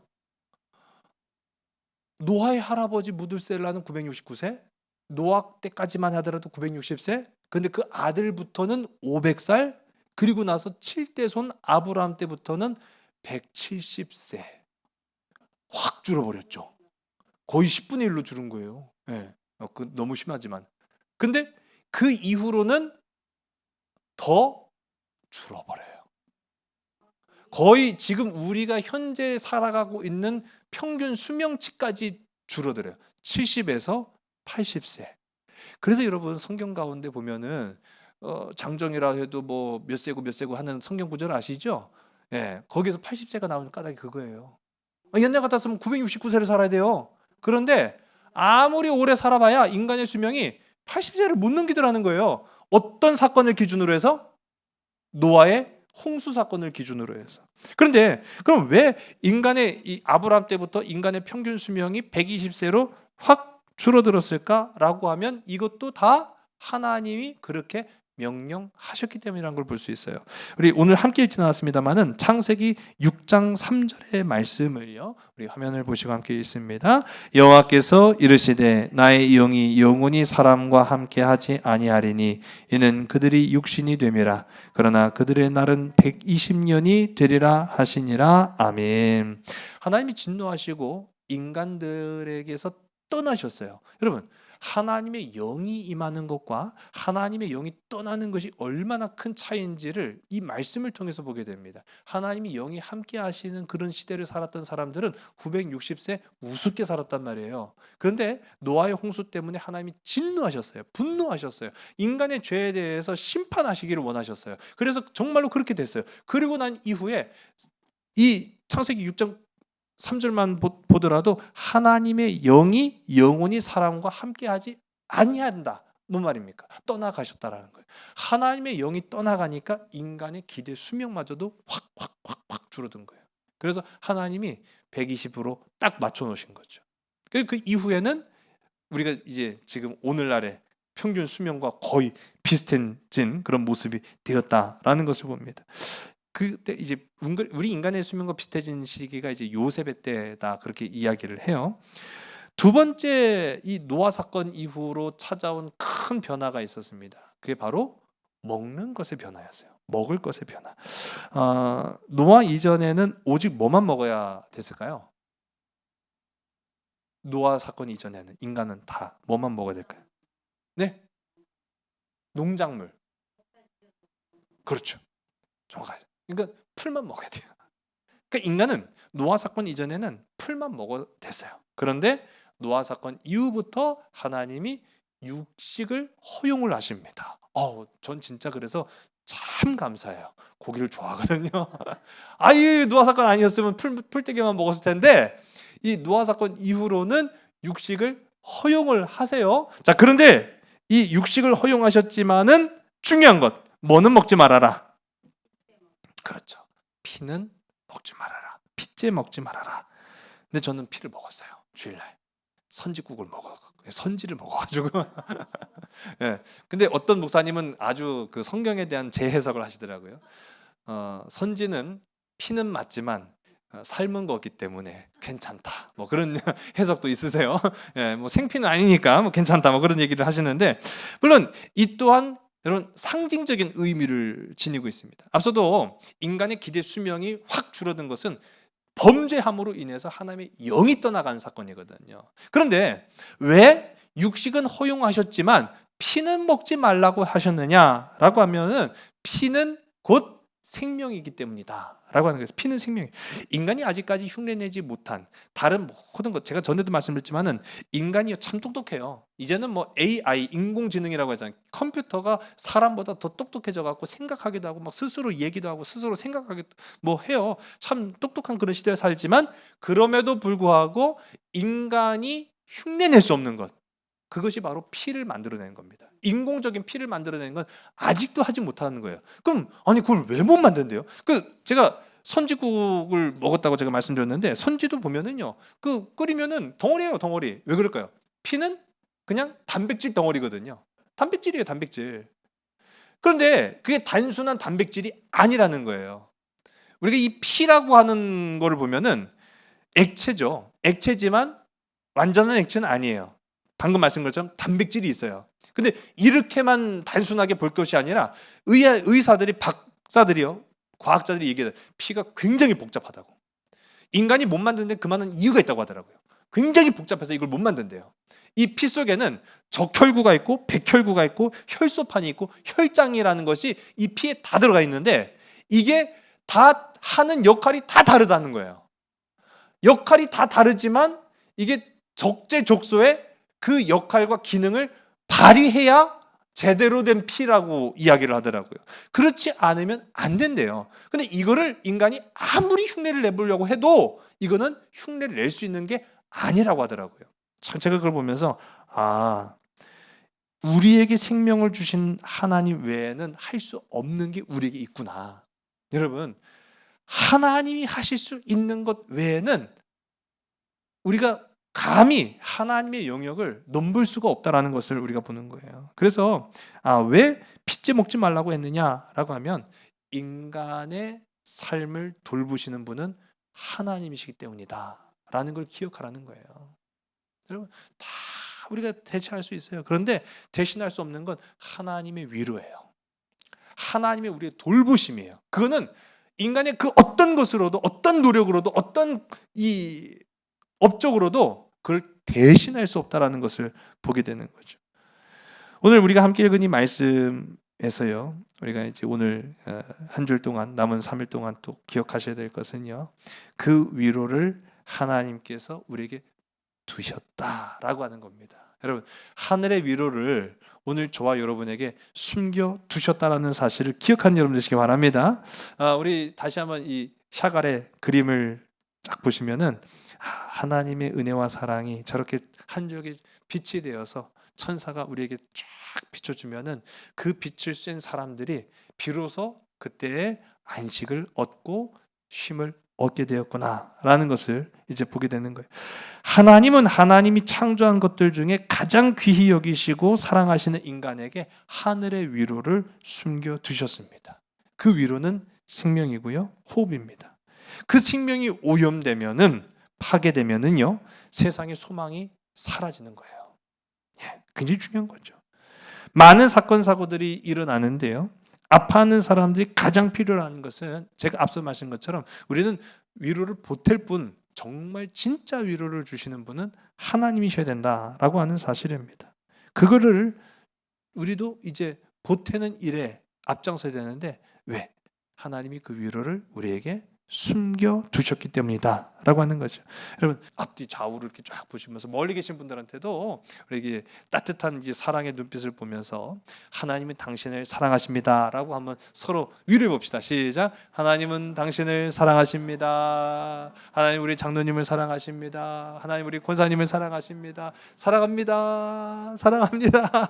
Speaker 2: 노아의 할아버지 무드셀라는 969세, 노아 때까지만 하더라도 960세, 근데 그 아들부터는 500살, 그리고 나서 7대 손 아브라함 때부터는 170세. 확 줄어버렸죠. 거의 10분의 1로 줄은 거예요. 네. 너무 심하지만. 근데 그 이후로는 더 줄어버려요. 거의 지금 우리가 현재 살아가고 있는 평균 수명치까지 줄어들어요. 70에서 80세. 그래서 여러분 성경 가운데 보면은 장정이라 해도 뭐 몇 세고 하는 성경 구절 아시죠? 예, 거기서 80세가 나오는 까닭이 그거예요. 옛날 같았으면 969세를 살아야 돼요. 그런데 아무리 오래 살아봐야 인간의 수명이 80세를 못 넘기더라는 거예요. 어떤 사건을 기준으로 해서? 노아의 홍수 사건을 기준으로 해서. 그런데 그럼 왜 이 아브라함 때부터 인간의 평균 수명이 120세로 확 줄어들었을까라고 하면 이것도 다 하나님이 그렇게 명령하셨기 때문이라는 걸 볼 수 있어요. 우리 오늘 함께 읽지 않았습니다만은 창세기 6장 3절의 말씀을요, 우리 화면을 보시고 함께 읽습니다. 여호와께서 이르시되 나의 영이 영원히 사람과 함께 하지 아니하리니 이는 그들이 육신이 됨이라. 그러나 그들의 날은 120년이 되리라 하시니라. 아멘. 하나님이 진노하시고 인간들에게서 떠나셨어요. 여러분, 하나님의 영이 임하는 것과 하나님의 영이 떠나는 것이 얼마나 큰 차이인지를 이 말씀을 통해서 보게 됩니다. 하나님이 영이 함께 하시는 그런 시대를 살았던 사람들은 960세 우습게 살았단 말이에요. 그런데 노아의 홍수 때문에 하나님이 진노하셨어요. 분노하셨어요. 인간의 죄에 대해서 심판하시기를 원하셨어요. 그래서 정말로 그렇게 됐어요. 그리고 난 이후에 이 창세기 6장 3절만 보더라도 하나님의 영이 영원히 사람과 함께하지 아니한다. 뭔 말입니까? 떠나가셨다라는 거예요. 하나님의 영이 떠나가니까 인간의 기대 수명마저도 확 줄어든 거예요. 그래서 하나님이 120으로 딱 맞춰 놓으신 거죠. 그 이후에는 우리가 이제 지금 오늘날의 평균 수명과 거의 비슷해진 그런 모습이 되었다라는 것을 봅니다. 그때 이제 우리 인간의 수명과 비슷해진 시기가 이제 요셉의 때다 그렇게 이야기를 해요. 두 번째 이 노아 사건 이후로 찾아온 큰 변화가 있었습니다. 그게 바로 먹는 것의 변화였어요. 먹을 것의 변화. 노아 이전에는 오직 뭐만 먹어야 됐을까요? 노아 사건 이전에는 인간은 다 뭐만 먹어야 될까요? 네? 농작물. 그렇죠. 정확하죠. 그러니까 풀만 먹어야 돼요. 그러니까 인간은 노아 사건 이전에는 풀만 먹어도 됐어요. 그런데 노아 사건 이후부터 하나님이 육식을 허용을 하십니다. 전 진짜 그래서 참 감사해요. 고기를 좋아하거든요. 아예 노아 사건 아니었으면 풀떼기만 먹었을 텐데 이 노아 사건 이후로는 육식을 허용을 하세요. 자, 그런데 이 육식을 허용하셨지만은 중요한 것, 뭐는 먹지 말아라. 그렇죠. 피는 먹지 말아라. 피째 먹지 말아라. 근데 저는 피를 먹었어요. 주일날 선지국을 선지를 먹어가지고. 예. 근데 어떤 목사님은 아주 그 성경에 대한 재해석을 하시더라고요. 선지는 피는 맞지만 삶은 거기 때문에 괜찮다. 뭐 그런 해석도 있으세요. 예, 뭐 생피는 아니니까 뭐 괜찮다. 뭐 그런 얘기를 하시는데 물론 이 또한 이런 상징적인 의미를 지니고 있습니다. 앞서도 인간의 기대 수명이 확 줄어든 것은 범죄함으로 인해서 하나님의 영이 떠나간 사건이거든요. 그런데 왜 육식은 허용하셨지만 피는 먹지 말라고 하셨느냐라고 하면은 피는 곧 생명이기 때문이다 라고 하는 거예요. 피는 생명이. 인간이 아직까지 흉내내지 못한 다른 모든 것, 제가 전에도 말씀드렸지만은 인간이 참 똑똑해요. 이제는 뭐 AI 인공지능이라고 하잖아요. 컴퓨터가 사람보다 더 똑똑해져 갖고 생각하기도 하고 막 스스로 얘기도 하고 스스로 생각하기도 뭐 해요. 참 똑똑한 그런 시대에 살지만 그럼에도 불구하고 인간이 흉내낼 수 없는 것, 그것이 바로 피를 만들어내는 겁니다. 인공적인 피를 만들어내는 건 아직도 하지 못하는 거예요. 그럼 아니 그걸 왜 못 만든대요? 제가 선지국을 먹었다고 제가 말씀드렸는데 선지도 보면은요, 끓이면은 덩어리예요, 덩어리. 왜 그럴까요? 피는 그냥 단백질 덩어리거든요. 단백질이에요, 단백질. 그런데 그게 단순한 단백질이 아니라는 거예요. 우리가 이 피라고 하는 거를 보면은 액체죠. 액체지만 완전한 액체는 아니에요. 방금 말씀드린 것처럼 단백질이 있어요. 근데 이렇게만 단순하게 볼 것이 아니라 의사들이, 박사들이요, 과학자들이 얘기해요. 피가 굉장히 복잡하다고. 인간이 못 만드는데 그만한 이유가 있다고 하더라고요. 굉장히 복잡해서 이걸 못 만든대요. 이 피 속에는 적혈구가 있고 백혈구가 있고 혈소판이 있고 혈장이라는 것이 이 피에 다 들어가 있는데 이게 다 하는 역할이 다 다르다는 거예요. 역할이 다 다르지만 이게 적재적소에 그 역할과 기능을 발휘해야 제대로 된 피라고 이야기를 하더라고요. 그렇지 않으면 안 된대요. 근데 이거를 인간이 아무리 흉내를 내보려고 해도 이거는 흉내를 낼 수 있는 게 아니라고 하더라고요. 참 제가 그걸 보면서 우리에게 생명을 주신 하나님 외에는 할 수 없는 게 우리에게 있구나. 여러분, 하나님이 하실 수 있는 것 외에는 우리가 감히 하나님의 영역을 넘볼 수가 없다라는 것을 우리가 보는 거예요. 그래서 왜 피째 먹지 말라고 했느냐라고 하면 인간의 삶을 돌보시는 분은 하나님이시기 때문이다라는 걸 기억하라는 거예요. 여러분, 다 우리가 대체할 수 있어요. 그런데 대신할 수 없는 건 하나님의 위로예요. 하나님의 우리의 돌보심이에요. 그거는 인간의 그 어떤 것으로도, 어떤 노력으로도, 어떤 이 업적으로도 그걸 대신할 수 없다라는 것을 보게 되는 거죠. 오늘 우리가 함께 읽은 이 말씀에서요, 우리가 이제 오늘 한 줄 동안 남은 3일 동안 또 기억하셔야 될 것은요, 그 위로를 하나님께서 우리에게 두셨다라고 하는 겁니다. 여러분, 하늘의 위로를 오늘 저와 여러분에게 숨겨 두셨다라는 사실을 기억하는 여러분 되시기 바랍니다. 우리 다시 한번 이 샤갈의 그림을 딱 보시면은 하나님의 은혜와 사랑이 저렇게 한 줄기 빛이 되어서 천사가 우리에게 쫙 비춰주면은 그 빛을 쐰 사람들이 비로소 그때의 안식을 얻고 쉼을 얻게 되었구나라는 것을 이제 보게 되는 거예요. 하나님은 하나님이 창조한 것들 중에 가장 귀히 여기시고 사랑하시는 인간에게 하늘의 위로를 숨겨 두셨습니다. 그 위로는 생명이고요, 호흡입니다. 그 생명이 오염되면은, 파괴되면은요, 세상의 소망이 사라지는 거예요. 굉장히 중요한 거죠. 많은 사건 사고들이 일어나는데요, 아파하는 사람들이 가장 필요로 하는 것은 제가 앞서 말씀한 것처럼 우리는 위로를 보탤 뿐, 정말 진짜 위로를 주시는 분은 하나님이셔야 된다라고 하는 사실입니다. 그거를 우리도 이제 보태는 일에 앞장서야 되는데, 왜? 하나님이 그 위로를 우리에게 숨겨 두셨기 때문이다 라고 하는 거죠. 여러분, 앞뒤 좌우를 이렇게 쫙 보시면서 멀리 계신 분들한테도 우리에게 따뜻한 이제 사랑의 눈빛을 보면서 하나님은 당신을 사랑하십니다 라고 한번 서로 위로해 봅시다. 시작. 하나님은 당신을 사랑하십니다. 하나님 우리 장로님을 사랑하십니다. 하나님 우리 권사님을 사랑하십니다. 사랑합니다. 사랑합니다.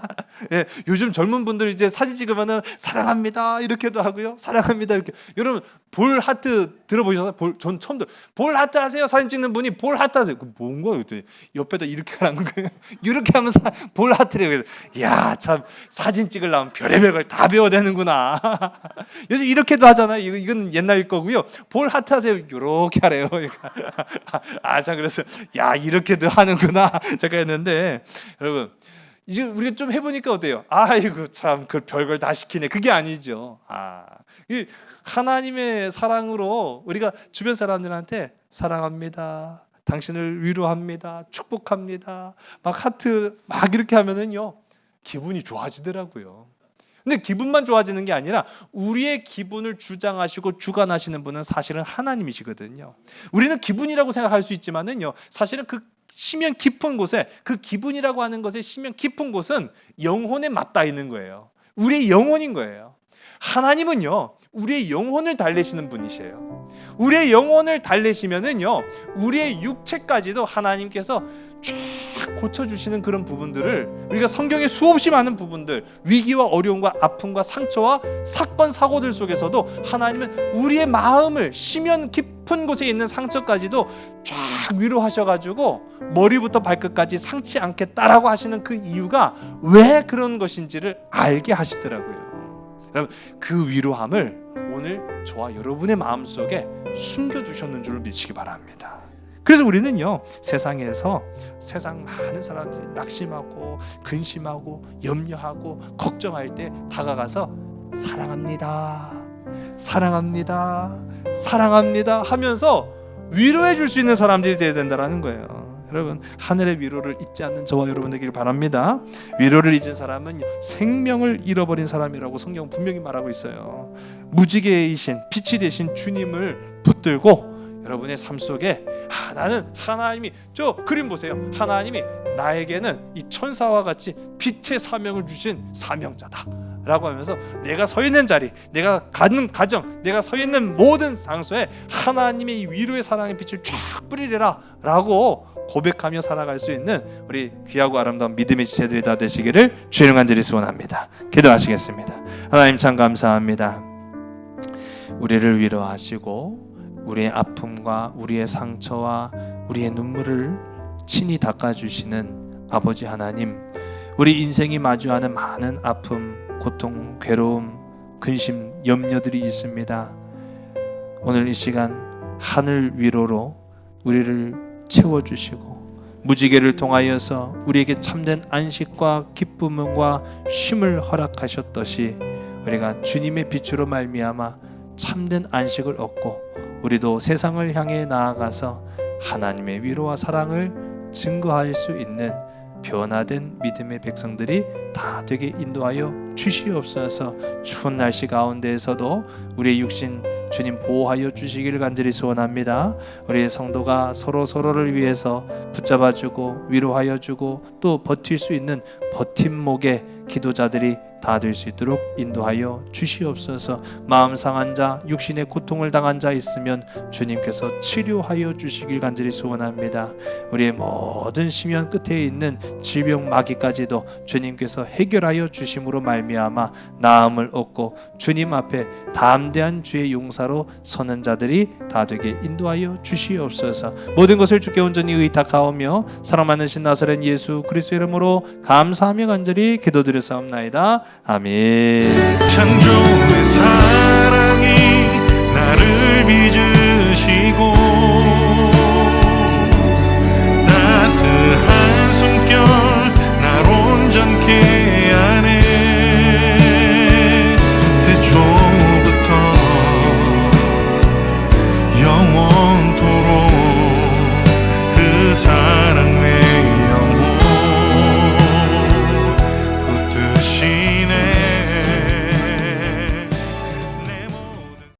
Speaker 2: 예, 요즘 젊은 분들 이제 사진 찍으면은 사랑합니다 이렇게도 하고요, 사랑합니다 이렇게. 여러분, 볼 하트 들어보셨어요? 전 처음 들어요. 볼 하트 하세요. 사진 찍는 분이 볼 하트 하세요. 그 뭔가요? 옆에다 이렇게 하는 거예요. 이렇게 하면서 볼 하트래요. 야, 참 사진 찍으려면 별의별 걸 다 배워야 되는구나. 요즘 이렇게도 하잖아요. 이건 옛날 거고요. 볼 하트 하세요. 이렇게 하래요. 참 그래서 야, 이렇게도 하는구나 잠깐 했는데, 여러분 이제 우리가 좀 해보니까 어때요? 아이고 참 그 별걸 다 시키네. 그게 아니죠. 이 하나님의 사랑으로 우리가 주변 사람들한테 사랑합니다, 당신을 위로합니다, 축복합니다, 막 하트 막 이렇게 하면은요, 기분이 좋아지더라고요. 근데 기분만 좋아지는 게 아니라 우리의 기분을 주장하시고 주관하시는 분은 사실은 하나님이시거든요. 우리는 기분이라고 생각할 수 있지만은요, 사실은 그 심연 깊은 곳에, 그 기분이라고 하는 것의 심연 깊은 곳은 영혼에 맞닿아 있는 거예요. 우리의 영혼인 거예요. 하나님은요, 우리의 영혼을 달래시는 분이세요. 우리의 영혼을 달래시면은요, 우리의 육체까지도 하나님께서 쫙 고쳐주시는 그런 부분들을, 우리가 성경에 수없이 많은 부분들, 위기와 어려움과 아픔과 상처와 사건 사고들 속에서도 하나님은 우리의 마음을, 심연 깊은 곳에 있는 상처까지도 쫙 위로하셔가지고 머리부터 발끝까지 상치 않겠다라고 하시는 그 이유가 왜 그런 것인지를 알게 하시더라고요. 여러분, 그 위로함을 오늘 저와 여러분의 마음속에 숨겨두셨는 줄 믿으시기 바랍니다. 그래서 우리는요, 세상에서 세상 많은 사람들이 낙심하고 근심하고 염려하고 걱정할 때 다가가서 사랑합니다, 사랑합니다, 사랑합니다 하면서 위로해 줄 수 있는 사람들이 되어야 된다는 거예요. 여러분, 하늘의 위로를 잊지 않는 저와 여러분 되기를 바랍니다. 위로를 잊은 사람은 생명을 잃어버린 사람이라고 성경은 분명히 말하고 있어요. 무지개이신 빛이 되신 주님을 붙들고 여러분의 삶 속에 나는 하나님이, 저 그림 보세요. 하나님이 나에게는 이 천사와 같이 빛의 사명을 주신 사명자다 라고 하면서 내가 서 있는 자리, 내가 가는 가정, 내가 서 있는 모든 장소에 하나님의 이 위로의 사랑의 빛을 쫙 뿌리래라 라고 고백하며 살아갈 수 있는 우리 귀하고 아름다운 믿음의 지체들이 다 되시기를 주의 간절히 소원합니다. 기도하시겠습니다. 하나님 참 감사합니다. 우리를 위로하시고 우리의 아픔과 우리의 상처와 우리의 눈물을 친히 닦아주시는 아버지 하나님, 우리 인생이 마주하는 많은 아픔, 고통, 괴로움, 근심, 염려들이 있습니다. 오늘 이 시간 하늘 위로로 우리를 채워주시고 무지개를 통하여서 우리에게 참된 안식과 기쁨과 쉼을 허락하셨듯이 우리가 주님의 빛으로 말미암아 참된 안식을 얻고 우리도 세상을 향해 나아가서 하나님의 위로와 사랑을 증거할 수 있는 변화된 믿음의 백성들이 다 되게 인도하여 주시옵소서. 추운 날씨 가운데에서도 우리의 육신 주님 보호하여 주시기를 간절히 소원합니다. 우리의 성도가 서로를 위해서 붙잡아주고 위로하여 주고 또 버틸 수 있는 버팀목의 기도자들이 다 될 수 있도록 인도하여 주시옵소서. 마음 상한 자, 육신의 고통을 당한 자 있으면 주님께서 치료하여 주시길 간절히 소원합니다. 우리의 모든 심연 끝에 있는 질병 마귀까지도 주님께서 해결하여 주심으로 말미암아 나음을 얻고 주님 앞에 담대한 주의 용사로 서는 자들이 다 되게 인도하여 주시옵소서. 모든 것을 주께 온전히 의탁하오며 사랑 많으신 나사렛 예수 그리스도의 이름으로 감사하며 간절히 기도드렸사옵나이다. 아멘.
Speaker 3: 창조